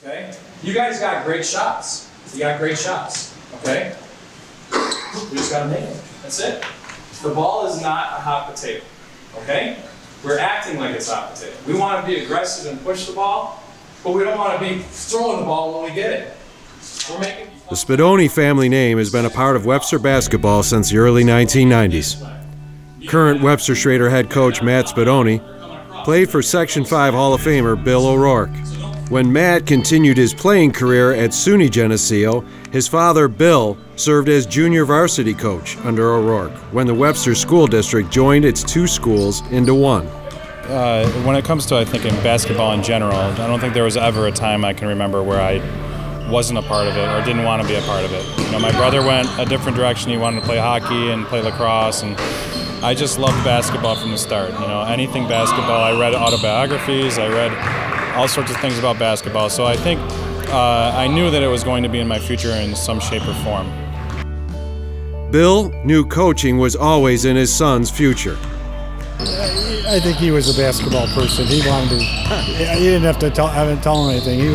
Okay? You guys got great shots. You got great shots. Okay? We just got to make them. That's it. The ball is not a hot potato. Okay? We're acting like it's a hot potato. We want to be aggressive and push the ball, but we don't want to be throwing the ball when we get it. The Spadoni family name has been a part of Webster basketball since the early 1990s. Current Webster Schroeder head coach Matt Spadoni played for Section 5 Hall of Famer Bill O'Rourke. When Matt continued his playing career at SUNY Geneseo, his father Bill served as junior varsity coach under O'Rourke when the Webster School District joined its two schools into one. When it comes to, I think, in basketball in general, I don't think there was ever a time I can remember where I wasn't a part of it or didn't want to be a part of it. You know, my brother went a different direction. He wanted to play hockey and play lacrosse, and I just loved basketball from the start. You know, anything basketball. I read autobiographies. I read all sorts of things about basketball. So I think I knew that it was going to be in my future in some shape or form. Bill knew coaching was always in his son's future. I think he was a basketball person. He wanted to. He didn't have to tell him anything. He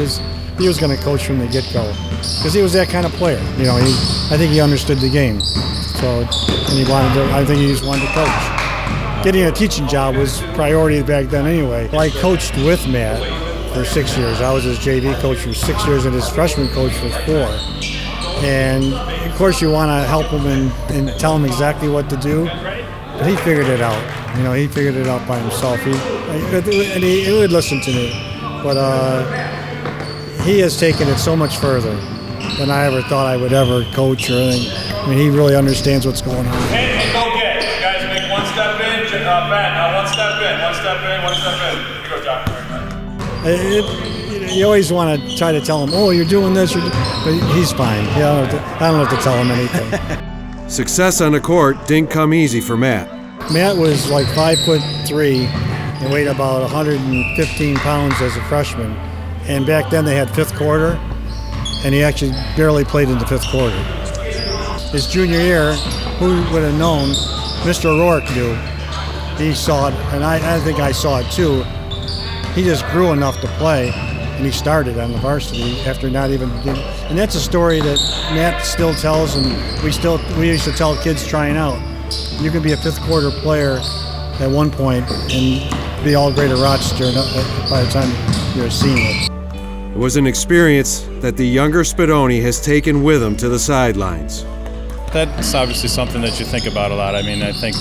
was going to coach from the get-go because he was that kind of player. You know, I think he understood the game. So, and he wanted to. I think he just wanted to coach. Getting a teaching job was priority back then anyway. I coached with Matt for 6 years. I was his JV coach for 6 years and his freshman coach for 4. And of course, you want to help him and tell him exactly what to do. But he figured it out. You know, he figured it out by himself. He would listen to me. But he has taken it so much further than I ever thought I would ever coach or anything. I mean, he really understands what's going on. Hey, go get it. You guys make one step in, Ben. One step in, one step in, one step in. Here you go, John. You always want to try to tell him, oh, you're doing this, but he's fine. I don't have to tell him anything. Success on the court didn't come easy for Matt. Matt was like 5'3" and weighed about 115 pounds as a freshman. And back then they had fifth quarter, and he actually barely played in the fifth quarter. His junior year, who would have known? Mr. O'Rourke knew. He saw it, and I think I saw it too. He just grew enough to play, and he started on the varsity after not even beginning. And that's a story that Matt still tells, and we used to tell kids trying out. You can be a fifth quarter player at one point and be all great at Rochester by the time you're a senior. It was an experience that the younger Spadoni has taken with him to the sidelines. That's obviously something that you think about a lot. I mean, I think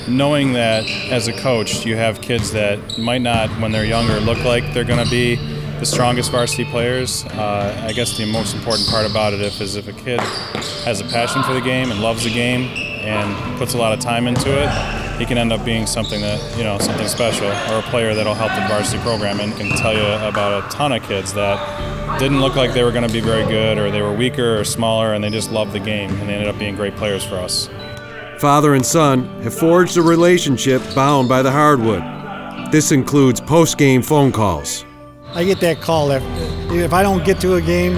knowing that as a coach you have kids that might not, when they're younger, look like they're going to be the strongest varsity players. I guess the most important part about it is if a kid has a passion for the game and loves the game and puts a lot of time into it, he can end up being something that, you know, something special, or a player that'll help the varsity program, and can tell you about a ton of kids that didn't look like they were going to be very good, or they were weaker or smaller, and they just loved the game, and they ended up being great players for us. Father and son have forged a relationship bound by the hardwood. This includes post-game phone calls. I get that call if I don't get to a game,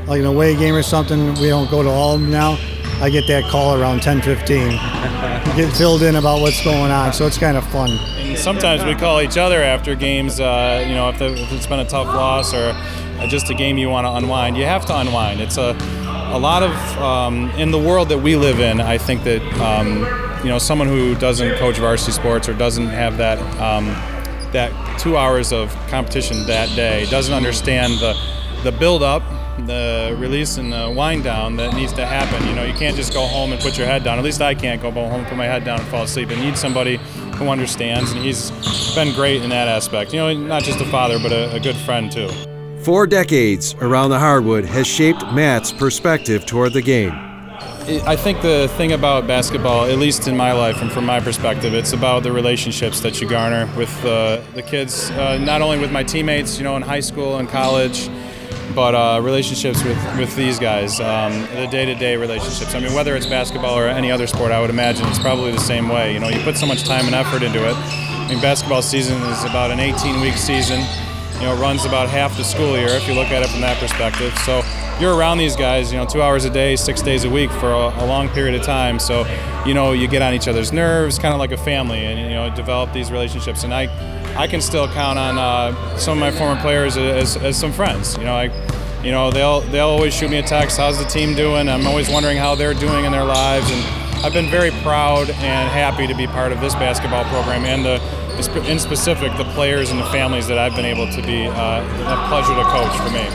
like an away game or something, we don't go to all of them now. I get that call around 10:15. Get filled in about what's going on, so it's kind of fun. And sometimes we call each other after games, you know, if it's been a tough loss or just a game you want to unwind. You have to unwind. It's a lot of, in the world that we live in, I think that, you know, someone who doesn't coach varsity sports or doesn't have that 2 hours of competition that day doesn't understand the build-up, the release, and the wind down that needs to happen. You know, you can't just go home and put your head down. At least I can't go home and put my head down and fall asleep. I need somebody who understands, and he's been great in that aspect. You know, not just a father, but a good friend too. 4 decades around the hardwood has shaped Matt's perspective toward the game. I think the thing about basketball, at least in my life and from my perspective, it's about the relationships that you garner with the kids, not only with my teammates, you know, in high school and college, but relationships with these guys, the day-to-day relationships. I mean, whether it's basketball or any other sport, I would imagine it's probably the same way. You know, you put so much time and effort into it. I mean, basketball season is about an 18-week season. runs about half the school year if you look at it from that perspective. So you're around these guys, 2 hours a day, 6 days a week for a long period of time. So, you get on each other's nerves, kind of like a family, and, develop these relationships. And I can still count on some of my former players as some friends. They'll always shoot me a text, how's the team doing? I'm always wondering how they're doing in their lives. And I've been very proud and happy to be part of this basketball program and in specific, the players and the families that I've been able to be a pleasure to coach for me.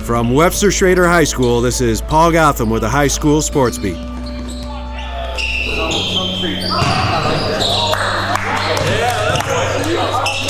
From Webster Schroeder High School, this is Paul Gotham with the High School Sports Beat. Yeah,